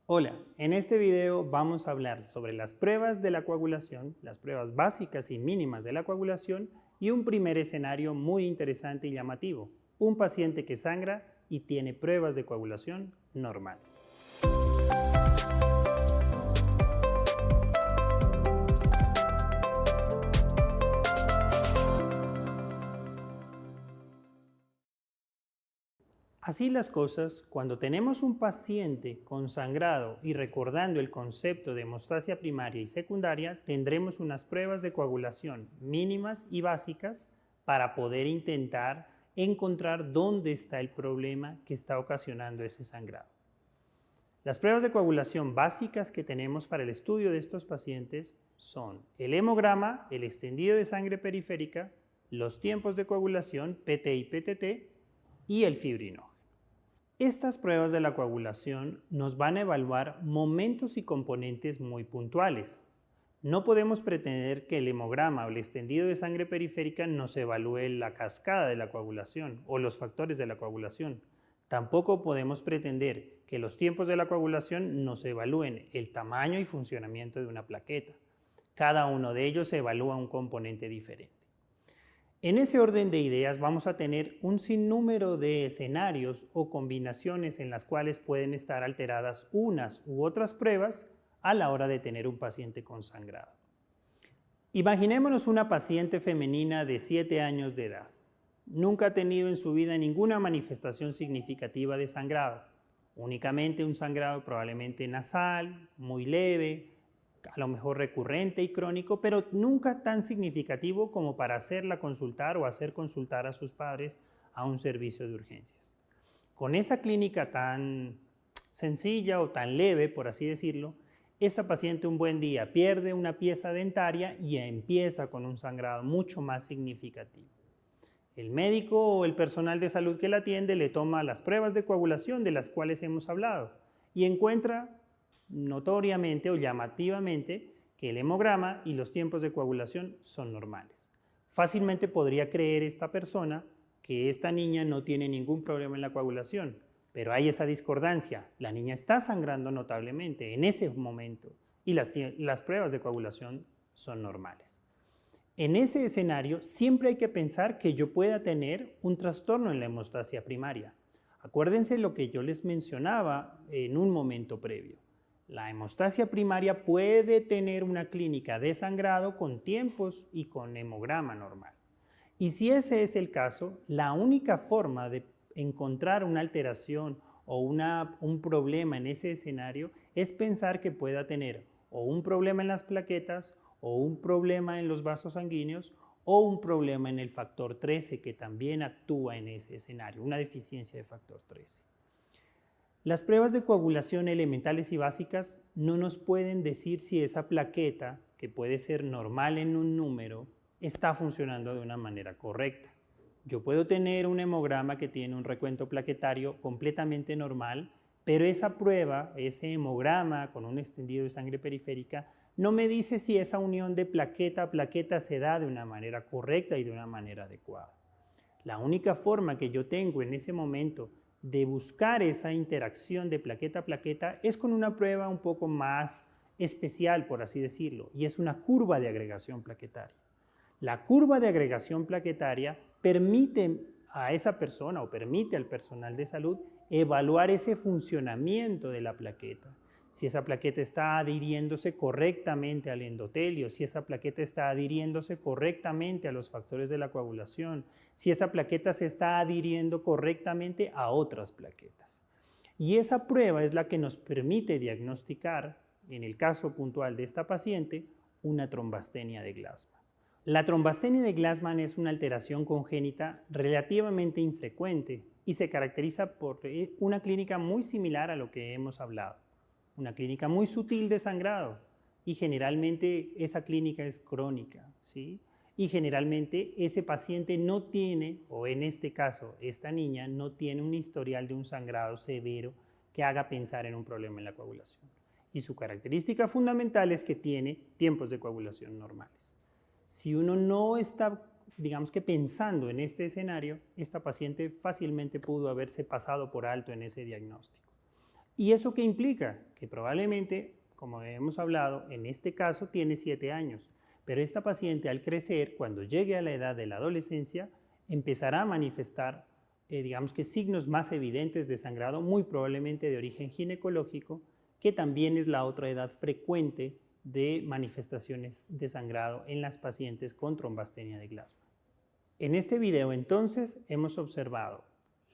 Hola, en este video vamos a hablar sobre las pruebas de la coagulación, las pruebas básicas y mínimas de la coagulación y un primer escenario muy interesante y llamativo, un paciente que sangra y tiene pruebas de coagulación normales. Así las cosas, cuando tenemos un paciente con sangrado y recordando el concepto de hemostasia primaria y secundaria, tendremos unas pruebas de coagulación mínimas y básicas para poder intentar encontrar dónde está el problema que está ocasionando ese sangrado. Las pruebas de coagulación básicas que tenemos para el estudio de estos pacientes son el hemograma, el extendido de sangre periférica, los tiempos de coagulación, PT y PTT, y el fibrinógeno. Estas pruebas de la coagulación nos van a evaluar momentos y componentes muy puntuales. No podemos pretender que el hemograma o el extendido de sangre periférica nos evalúe la cascada de la coagulación o los factores de la coagulación. Tampoco podemos pretender que los tiempos de la coagulación nos evalúen el tamaño y funcionamiento de una plaqueta. Cada uno de ellos evalúa un componente diferente. En ese orden de ideas vamos a tener un sinnúmero de escenarios o combinaciones en las cuales pueden estar alteradas unas u otras pruebas a la hora de tener un paciente con sangrado. Imaginémonos una paciente femenina de 7 años de edad. Nunca ha tenido en su vida ninguna manifestación significativa de sangrado, únicamente un sangrado probablemente nasal, muy leve, a lo mejor recurrente y crónico, pero nunca tan significativo como para hacerla consultar o hacer consultar a sus padres a un servicio de urgencias. Con esa clínica tan sencilla o tan leve, por así decirlo, esta paciente un buen día pierde una pieza dentaria y empieza con un sangrado mucho más significativo. El médico o el personal de salud que la atiende le toma las pruebas de coagulación de las cuales hemos hablado y encuentra notoriamente o llamativamente que el hemograma y los tiempos de coagulación son normales. Fácilmente podría creer esta persona que esta niña no tiene ningún problema en la coagulación, pero hay esa discordancia. La niña está sangrando notablemente en ese momento y las pruebas de coagulación son normales. En ese escenario siempre hay que pensar que yo pueda tener un trastorno en la hemostasia primaria. Acuérdense lo que yo les mencionaba en un momento previo. La hemostasia primaria puede tener una clínica de sangrado con tiempos y con hemograma normal. Y si ese es el caso, la única forma de encontrar una alteración o un problema en ese escenario es pensar que pueda tener o un problema en las plaquetas o un problema en los vasos sanguíneos o un problema en el factor 13 que también actúa en ese escenario, una deficiencia de factor 13. Las pruebas de coagulación elementales y básicas no nos pueden decir si esa plaqueta, que puede ser normal en un número, está funcionando de una manera correcta. Yo puedo tener un hemograma que tiene un recuento plaquetario completamente normal, pero esa prueba, ese hemograma con un extendido de sangre periférica, no me dice si esa unión de plaqueta a plaqueta se da de una manera correcta y de una manera adecuada. La única forma que yo tengo en ese momento de buscar esa interacción de plaqueta a plaqueta es con una prueba un poco más especial, por así decirlo, y es una curva de agregación plaquetaria. La curva de agregación plaquetaria permite a esa persona o permite al personal de salud evaluar ese funcionamiento de la plaqueta. Si esa plaqueta está adhiriéndose correctamente al endotelio, si esa plaqueta está adhiriéndose correctamente a los factores de la coagulación, si esa plaqueta se está adhiriendo correctamente a otras plaquetas. Y esa prueba es la que nos permite diagnosticar, en el caso puntual de esta paciente, una trombastenia de Glasman. La trombastenia de Glasman es una alteración congénita relativamente infrecuente y se caracteriza por una clínica muy similar a lo que hemos hablado. Una clínica muy sutil de sangrado y generalmente esa clínica es crónica, ¿sí? Y generalmente ese paciente no tiene, o en este caso esta niña, no tiene un historial de un sangrado severo que haga pensar en un problema en la coagulación. Y su característica fundamental es que tiene tiempos de coagulación normales. Si uno no está, digamos que pensando en este escenario, esta paciente fácilmente pudo haberse pasado por alto en ese diagnóstico. ¿Y eso qué implica? Que probablemente, como hemos hablado, en este caso tiene 7 años, pero esta paciente al crecer, cuando llegue a la edad de la adolescencia, empezará a manifestar, digamos que signos más evidentes de sangrado, muy probablemente de origen ginecológico, que también es la otra edad frecuente de manifestaciones de sangrado en las pacientes con trombastenia de Glasgow. En este video entonces hemos observado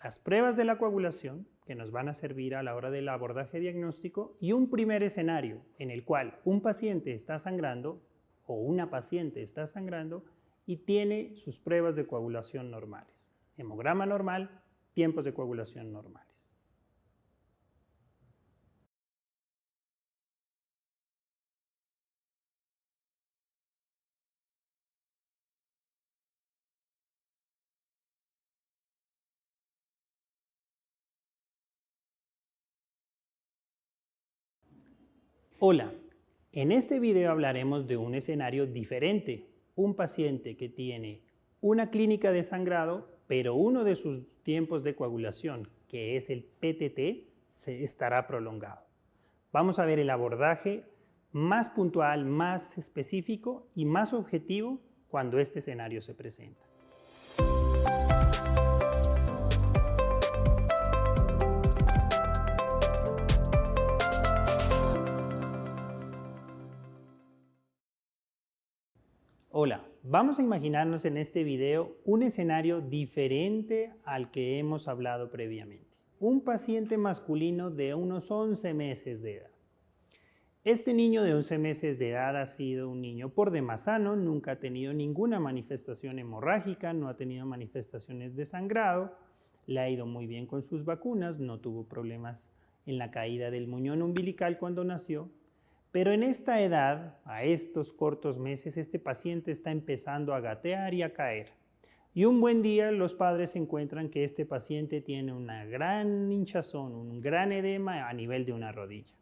las pruebas de la coagulación que nos van a servir a la hora del abordaje diagnóstico y un primer escenario en el cual un paciente está sangrando o una paciente está sangrando y tiene sus pruebas de coagulación normales. Hemograma normal, tiempos de coagulación normales. Hola, en este video hablaremos de un escenario diferente, un paciente que tiene una clínica de sangrado, pero uno de sus tiempos de coagulación, que es el PTT, se estará prolongado. Vamos a ver el abordaje más puntual, más específico y más objetivo cuando este escenario se presenta. Hola, vamos a imaginarnos en este video un escenario diferente al que hemos hablado previamente. Un paciente masculino de unos 11 meses de edad. Este niño de 11 meses de edad ha sido un niño por demás sano, nunca ha tenido ninguna manifestación hemorrágica, no ha tenido manifestaciones de sangrado, le ha ido muy bien con sus vacunas, no tuvo problemas en la caída del muñón umbilical cuando nació. Pero en esta edad, a estos cortos meses, este paciente está empezando a gatear y a caer. Y un buen día los padres encuentran que este paciente tiene una gran hinchazón, un gran edema a nivel de una rodilla.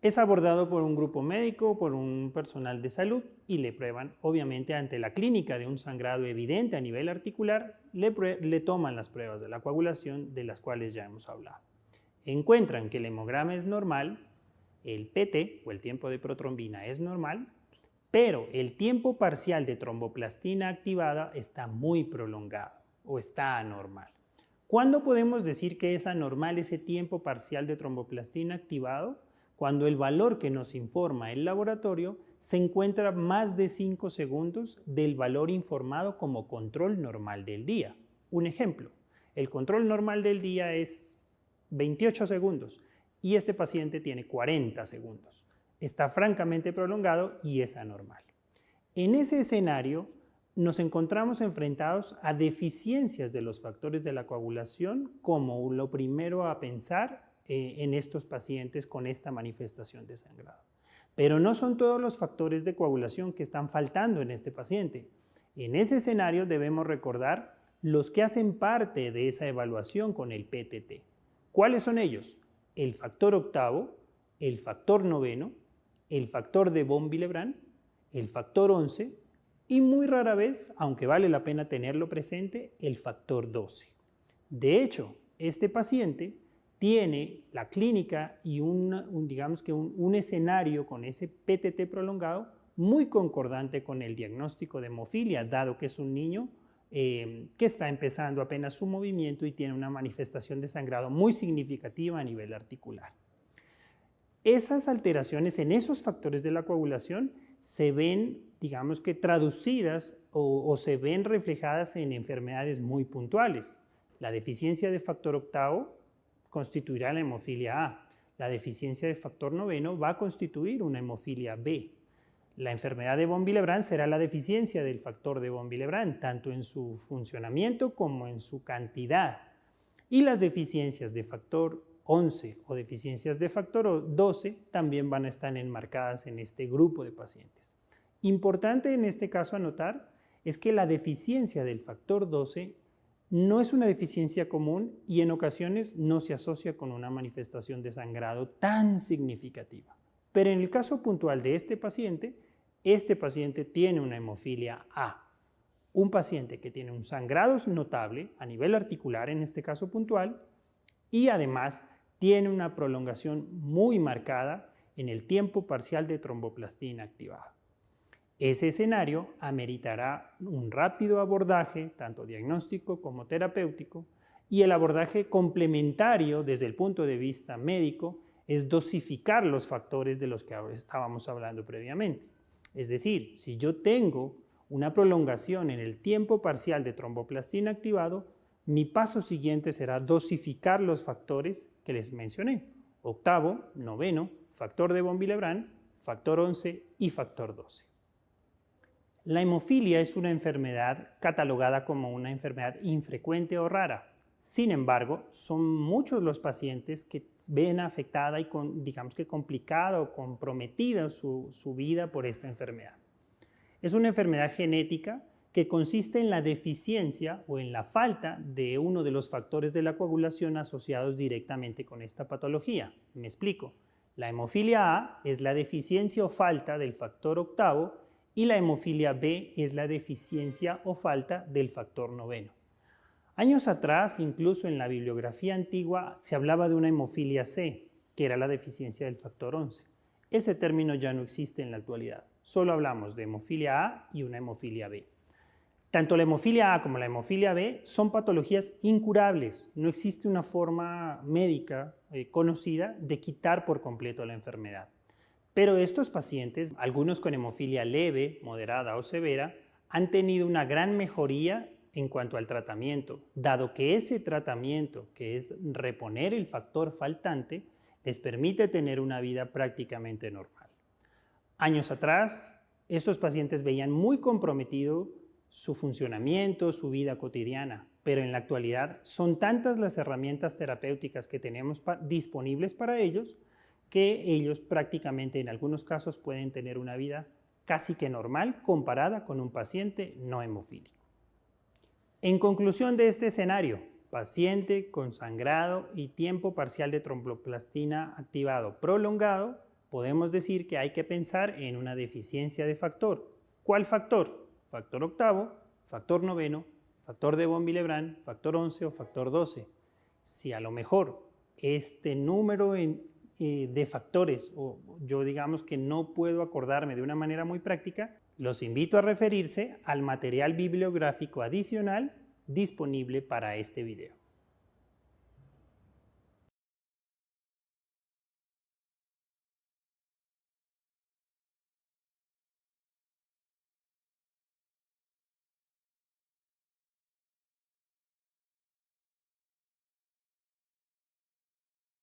Es abordado por un grupo médico, por un personal de salud y le prueban, obviamente ante la clínica de un sangrado evidente a nivel articular, le toman las pruebas de la coagulación de las cuales ya hemos hablado. Encuentran que el hemograma es normal, el PT, o el tiempo de protrombina, es normal, pero el tiempo parcial de tromboplastina activada está muy prolongado o está anormal. ¿Cuándo podemos decir que es anormal ese tiempo parcial de tromboplastina activado? Cuando el valor que nos informa el laboratorio se encuentra más de 5 segundos del valor informado como control normal del día. Un ejemplo, el control normal del día es 28 segundos. Y este paciente tiene 40 segundos. Está francamente prolongado y es anormal. En ese escenario nos encontramos enfrentados a deficiencias de los factores de la coagulación como lo primero a pensar en estos pacientes con esta manifestación de sangrado. Pero no son todos los factores de coagulación que están faltando en este paciente. En ese escenario debemos recordar los que hacen parte de esa evaluación con el PTT. ¿Cuáles son ellos? El factor octavo, el factor noveno, el factor de von Willebrand, el factor 11 y muy rara vez, aunque vale la pena tenerlo presente, el factor 12. De hecho, este paciente tiene la clínica y digamos que un escenario con ese PTT prolongado muy concordante con el diagnóstico de hemofilia, dado que es un niño que está empezando apenas su movimiento y tiene una manifestación de sangrado muy significativa a nivel articular. Esas alteraciones en esos factores de la coagulación se ven, digamos que traducidas o se ven reflejadas en enfermedades muy puntuales. La deficiencia de factor octavo constituirá la hemofilia A. La deficiencia de factor noveno va a constituir una hemofilia B. La enfermedad de von Willebrand será la deficiencia del factor de von Willebrand, tanto en su funcionamiento como en su cantidad. Y las deficiencias de factor 11 o deficiencias de factor 12 también van a estar enmarcadas en este grupo de pacientes. Importante en este caso anotar es que la deficiencia del factor 12 no es una deficiencia común y en ocasiones no se asocia con una manifestación de sangrado tan significativa. Pero en el caso puntual de este paciente tiene una hemofilia A. Un paciente que tiene un sangrado notable a nivel articular, en este caso puntual, y además tiene una prolongación muy marcada en el tiempo parcial de tromboplastina inactivada. Ese escenario ameritará un rápido abordaje, tanto diagnóstico como terapéutico, y el abordaje complementario desde el punto de vista médico es dosificar los factores de los que estábamos hablando previamente. Es decir, si yo tengo una prolongación en el tiempo parcial de tromboplastina activado, mi paso siguiente será dosificar los factores que les mencioné: octavo, noveno, factor de von Willebrand, factor 11 y factor 12. La hemofilia es una enfermedad catalogada como una enfermedad infrecuente o rara. Sin embargo, son muchos los pacientes que ven afectada y digamos que complicada o comprometida su vida por esta enfermedad. Es una enfermedad genética que consiste en la deficiencia o en la falta de uno de los factores de la coagulación asociados directamente con esta patología. Me explico. La hemofilia A es la deficiencia o falta del factor octavo y la hemofilia B es la deficiencia o falta del factor noveno. Años atrás, incluso en la bibliografía antigua, se hablaba de una hemofilia C, que era la deficiencia del factor 11. Ese término ya no existe en la actualidad. Solo hablamos de hemofilia A y una hemofilia B. Tanto la hemofilia A como la hemofilia B son patologías incurables. No existe una forma médica conocida de quitar por completo la enfermedad. Pero estos pacientes, algunos con hemofilia leve, moderada o severa, han tenido una gran mejoría en cuanto al tratamiento, dado que ese tratamiento, que es reponer el factor faltante, les permite tener una vida prácticamente normal. Años atrás, estos pacientes veían muy comprometido su funcionamiento, su vida cotidiana, pero en la actualidad son tantas las herramientas terapéuticas que tenemos disponibles para ellos que ellos prácticamente en algunos casos pueden tener una vida casi que normal comparada con un paciente no hemofílico. En conclusión de este escenario, paciente con sangrado y tiempo parcial de tromboplastina activado prolongado, podemos decir que hay que pensar en una deficiencia de factor. ¿Cuál factor? Factor octavo, factor noveno, factor de von Willebrand, factor 11 o factor 12. Si a lo mejor este número de factores, o yo digamos que no puedo acordarme de una manera muy práctica, los invito a referirse al material bibliográfico adicional disponible para este video.